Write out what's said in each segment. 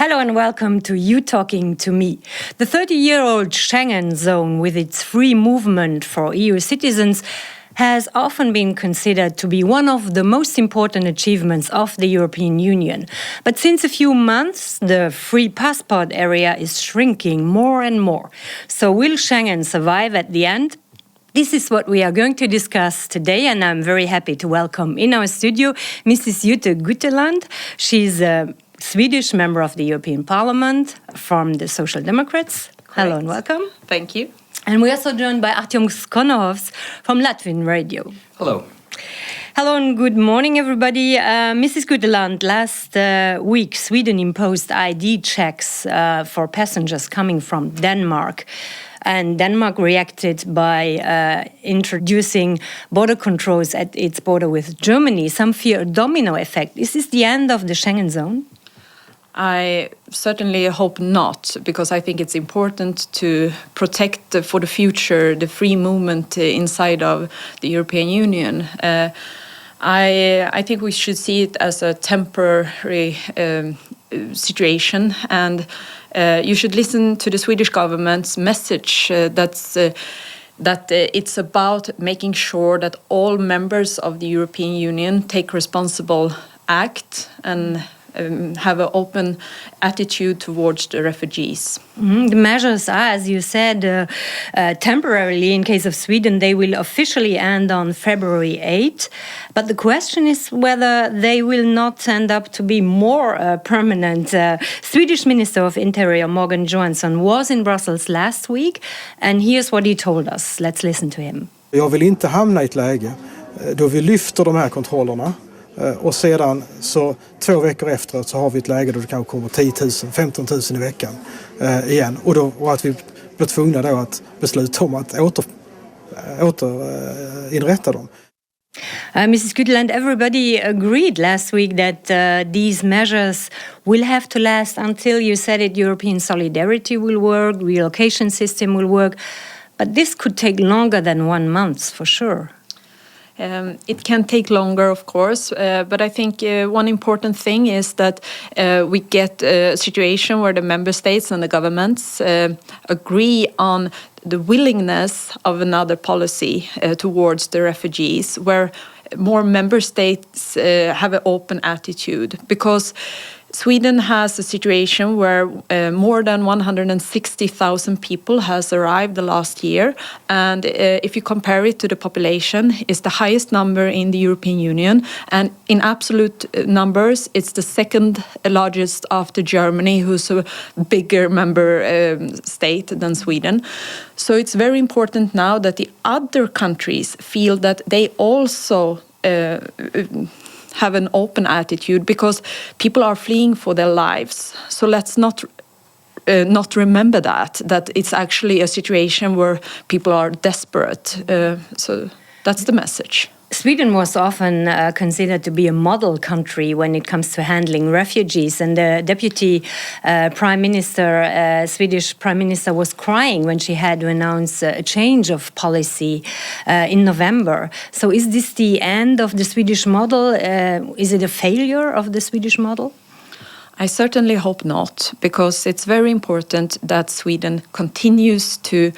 Hello and welcome to You Talking to Me. The 30-year-old Schengen zone, with its free movement for EU citizens, has often been considered to be one of the most important achievements of the European Union. But since a few months, the free passport area is shrinking more and more. So will Schengen survive at the end? This is what we are going to discuss today, and I'm very happy to welcome in our studio Mrs. Jytte Guteland. She's a Swedish member of the European Parliament from the Social Democrats. Correct. Hello and welcome. Thank you. And we're also joined by Artyom Skonohovs from Latvian Radio. Hello. Hello and good morning, everybody. Mrs. Guteland, last week Sweden imposed ID checks for passengers coming from Denmark. And Denmark reacted by introducing border controls at its border with Germany. Some fear a domino effect. Is this the end of the Schengen zone? I certainly hope not, because I think it's important to protect for the future the free movement inside of the European Union. I think we should see it as a temporary situation, and you should listen to the Swedish government's message that it's about making sure that all members of the European Union take responsible act and have an open attitude towards the refugees. Mm-hmm. The measures are, as you said, temporarily. In case of Sweden, they will officially end on February 8. But the question is whether they will not end up to be more permanent. Swedish Minister of Interior Morgan Johansson was in Brussels last week, and here's what he told us. Let's listen to him. Jag vill inte hamna i ett läge då vi lyfter de här kontrollerna. Och sedan så 2 veckor efteråt så har vi ett läge då det kanske kommer 10 000, 15 000 i veckan igen. Och att vi blir tvungna då att besluta om att återinrätta dem. Mrs. Guteland, everybody agreed last week that these measures will have to last until, you said it, European solidarity will work, relocation system will work. But this could take longer than 1 month, for sure. It can take longer, of course, but I think one important thing is that we get a situation where the member states and the governments agree on the willingness of another policy towards the refugees, where more member states have an open attitude, because Sweden has a situation where more than 160,000 people has arrived the last year, and if you compare it to the population, it's the highest number in the European Union, and in absolute numbers, it's the second largest after Germany, who's a bigger member state than Sweden. So it's very important now that the other countries feel that they also have an open attitude, because people are fleeing for their lives. So let's not remember that it's actually a situation where people are desperate. So that's the message. Sweden was often considered to be a model country when it comes to handling refugees, and the deputy prime minister, Swedish prime minister, was crying when she had to announce a change of policy in November. So is this the end of the Swedish model? Is it a failure of the Swedish model? I certainly hope not, because it's very important that Sweden continues to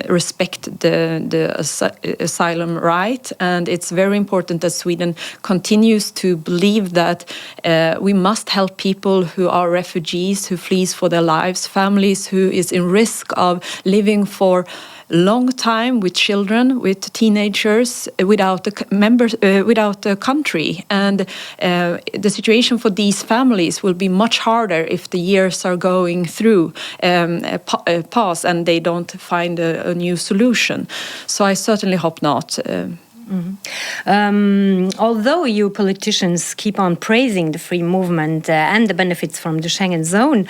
respect the asylum right, and it's very important that Sweden continues to believe that we must help people who are refugees, who flee for their lives, families who is in risk of living for long time with children, with teenagers, without a country, and the situation for these families will be much harder if the years are going through pass and they don't find a new solution. So I certainly hope not. Although EU politicians keep on praising the free movement and the benefits from the Schengen zone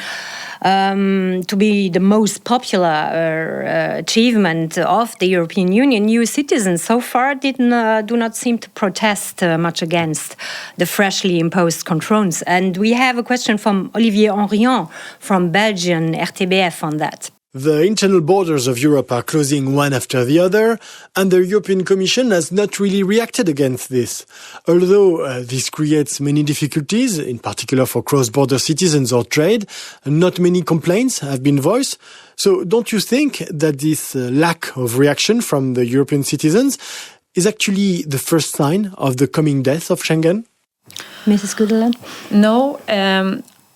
to be the most popular achievement of the European Union, EU citizens so far do not seem to protest much against the freshly imposed controls. And we have a question from Olivier Henrion from Belgian RTBF on that. The internal borders of Europe are closing one after the other, and the European Commission has not really reacted against this. Although this creates many difficulties, in particular for cross-border citizens or trade, not many complaints have been voiced. So don't you think that this lack of reaction from the European citizens is actually the first sign of the coming death of Schengen? Mrs. Guteland? No,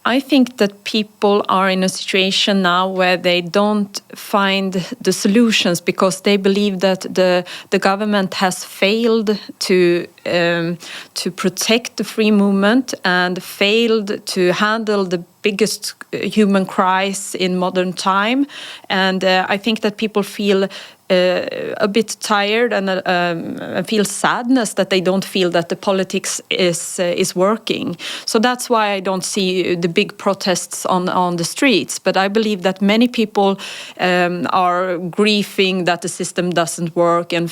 I think that people are in a situation now where they don't find the solutions because they believe that the government has failed to protect the free movement and failed to handle the biggest human crisis in modern time. And I think that people feel a bit tired and feel sadness that they don't feel that the politics is working. So that's why I don't see the big protests on the streets. But I believe that many people are grieving that the system doesn't work and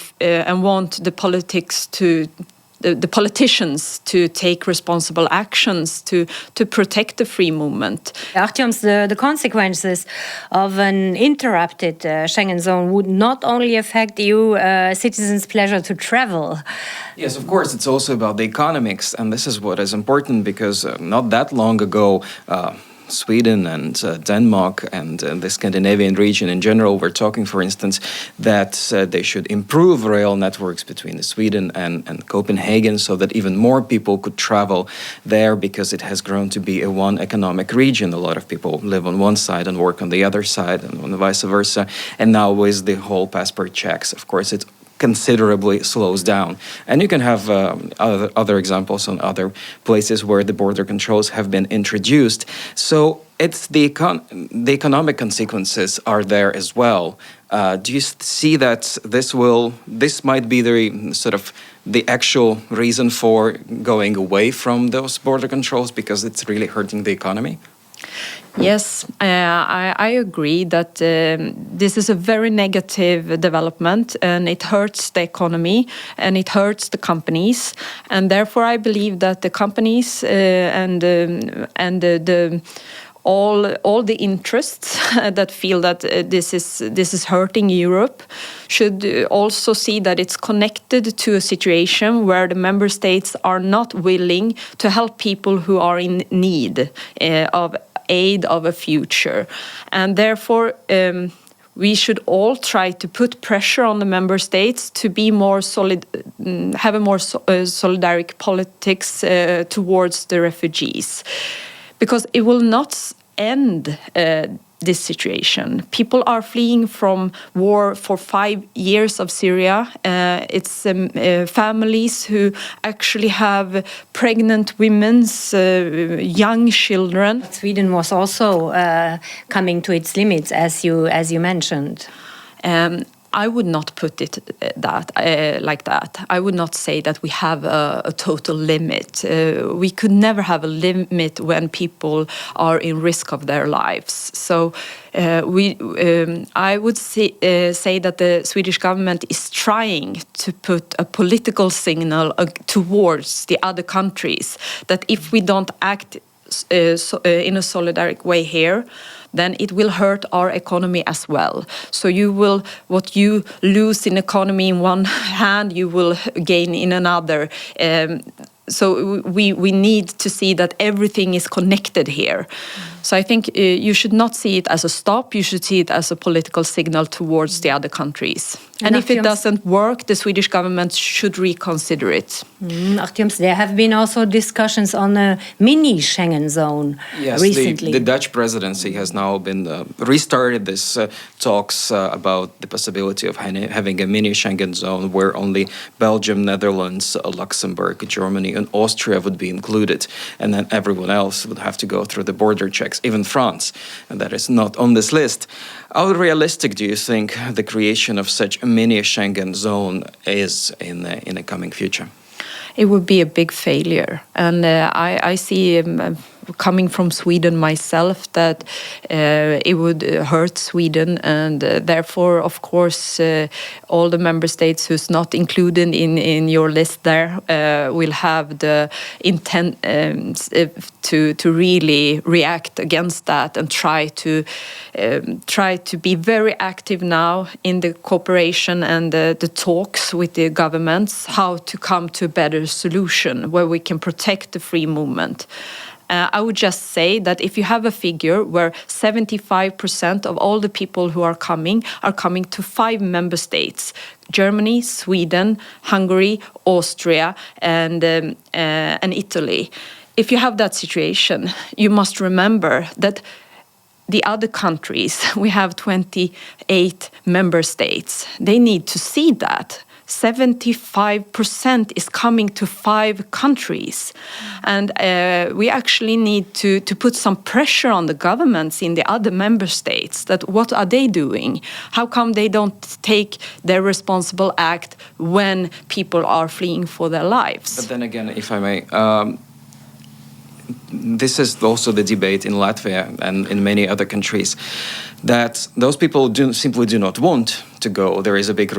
want the politics to. The politicians to take responsible actions to protect the free movement. Artyoms, the consequences of an interrupted Schengen zone would not only affect EU citizens' pleasure to travel. Yes, of course, it's also about the economics, and this is what is important because not that long ago, Sweden and Denmark and the Scandinavian region in general were talking, for instance, that they should improve rail networks between Sweden and Copenhagen so that even more people could travel there because it has grown to be a one economic region. A lot of people live on one side and work on the other side and vice versa. And now with the whole passport checks, of course, it considerably slows down. And you can have other examples on other places where the border controls have been introduced. So it's the economic consequences are there as well. Do you see that this might be the sort of the actual reason for going away from those border controls because it's really hurting the economy? Yes, I agree that this is a very negative development and it hurts the economy and it hurts the companies, and therefore I believe that the companies and all the interests that feel that this is hurting Europe should also see that it's connected to a situation where the member states are not willing to help people who are in need of aid of a future, and therefore we should all try to put pressure on the member states to be more have a more solidaric politics towards the refugees, because it will not end this situation. People are fleeing from war for 5 years of Syria. It's families who actually have pregnant women, young children. Sweden was also coming to its limits, as you mentioned. I would not put it like that. I would not say that we have a total limit. We could never have a limit when people are in risk of their lives. So I would say that the Swedish government is trying to put a political signal towards the other countries that if we don't act in a solidaric way here, then it will hurt our economy as well. So what you lose in economy in one hand, you will gain in another. So we need to see that everything is connected here. So I think you should not see it as a stop, you should see it as a political signal towards the other countries. And if it doesn't work, the Swedish government should reconsider it. Artyoms, there have been also discussions on a mini Schengen zone recently. The Dutch presidency has now been restarted this talks about the possibility of having a mini Schengen zone where only Belgium, Netherlands, Luxembourg, Germany and Austria would be included, and then everyone else would have to go through the border checks, even France, and that is not on this list. How realistic do you think the creation of such a mini Schengen zone is in the coming future? It would be a big failure, and I see coming from Sweden myself, that it would hurt Sweden, and therefore, of course, all the member states who's not included in your list there will have the intent to really react against that and try to be very active now in the cooperation and the talks with the governments, how to come to a better solution where we can protect the free movement. I would just say that if you have a figure where 75% of all the people who are coming to 5 member states: Germany, Sweden, Hungary, Austria, and Italy. If you have that situation, you must remember that the other countries, we have 28 member states, they need to see that 75% is coming to 5 countries. And we actually need to put some pressure on the governments in the other member states, that what are they doing? How come they don't take their responsible act when people are fleeing for their lives? But then again, if I may, this is also the debate in Latvia and in many other countries, that those people simply do not want to go. There is a big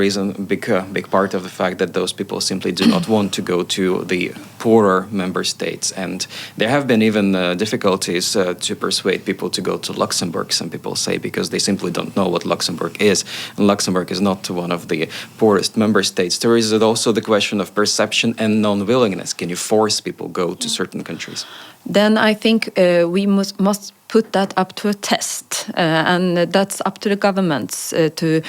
part of the fact that those people simply do not want to go to the poorer member states. And there have been even difficulties to persuade people to go to Luxembourg, some people say, because they simply don't know what Luxembourg is. And Luxembourg is not one of the poorest member states. There is also the question of perception and non-willingness. Can you force people go to certain countries? Then I think we must put that up to a test, and that's up to the governments to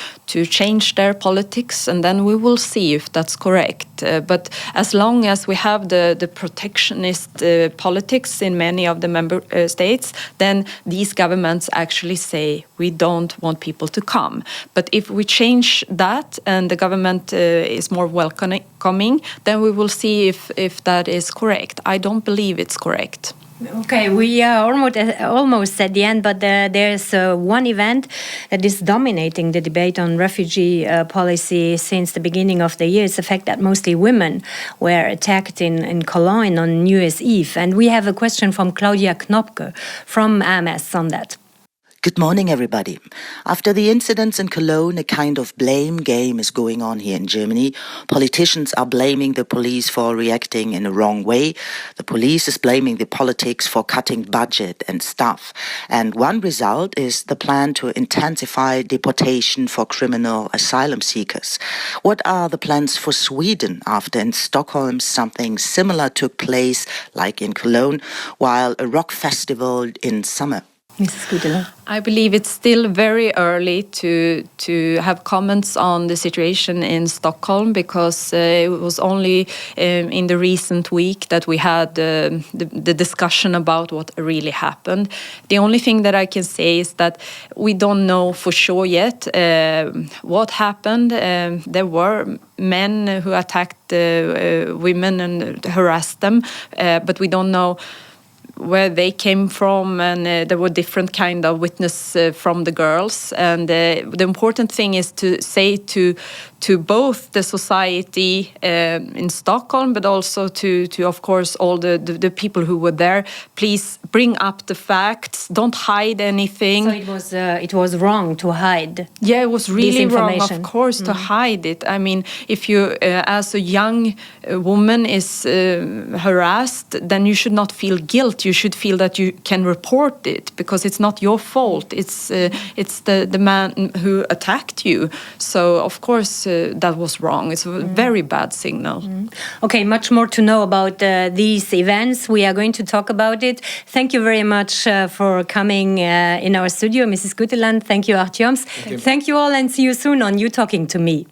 change their politics, and then we will see if that's correct. But as long as we have the protectionist politics in many of the member states, then these governments actually say we don't want people to come. But if we change that and the government is more welcoming, then we will see if that is correct. I don't believe it's correct. Okay, we are almost at the end, but there's one event that is dominating the debate on refugee policy since the beginning of the year. It's the fact that mostly women were attacked in Cologne on New Year's Eve. And we have a question from Claudia Knopke from AMS on that. Good morning, everybody. After the incidents in Cologne, a kind of blame game is going on here in Germany. Politicians are blaming the police for reacting in a wrong way. The police is blaming the politics for cutting budget and staff. And one result is the plan to intensify deportation for criminal asylum seekers. What are the plans for Sweden after in Stockholm something similar took place, like in Cologne, while a rock festival in summer? Mrs. Guteland. I believe it's still very early to have comments on the situation in Stockholm, because it was only in the recent week that we had the discussion about what really happened. The only thing that I can say is that we don't know for sure yet what happened. There were men who attacked women and harassed them, but we don't know where they came from, and there were different kind of witness from the girls. And the important thing is to say to both the society in Stockholm, but also to of course all the people who were there, please bring up the facts, don't hide anything. So it was wrong to hide. Yeah, it was really wrong, of course, to hide it. I mean, if you as a young woman is harassed, then you should not feel guilt. You should feel that you can report it, because it's not your fault. It's the man who attacked you. So of course that was wrong. It's a very bad signal. Okay, much more to know about these events. We are going to talk about it. Thank you very much for coming in our studio, Mrs. Guteland. Thank you, Artyoms. Thank you all, and see you soon on You Talking to Me.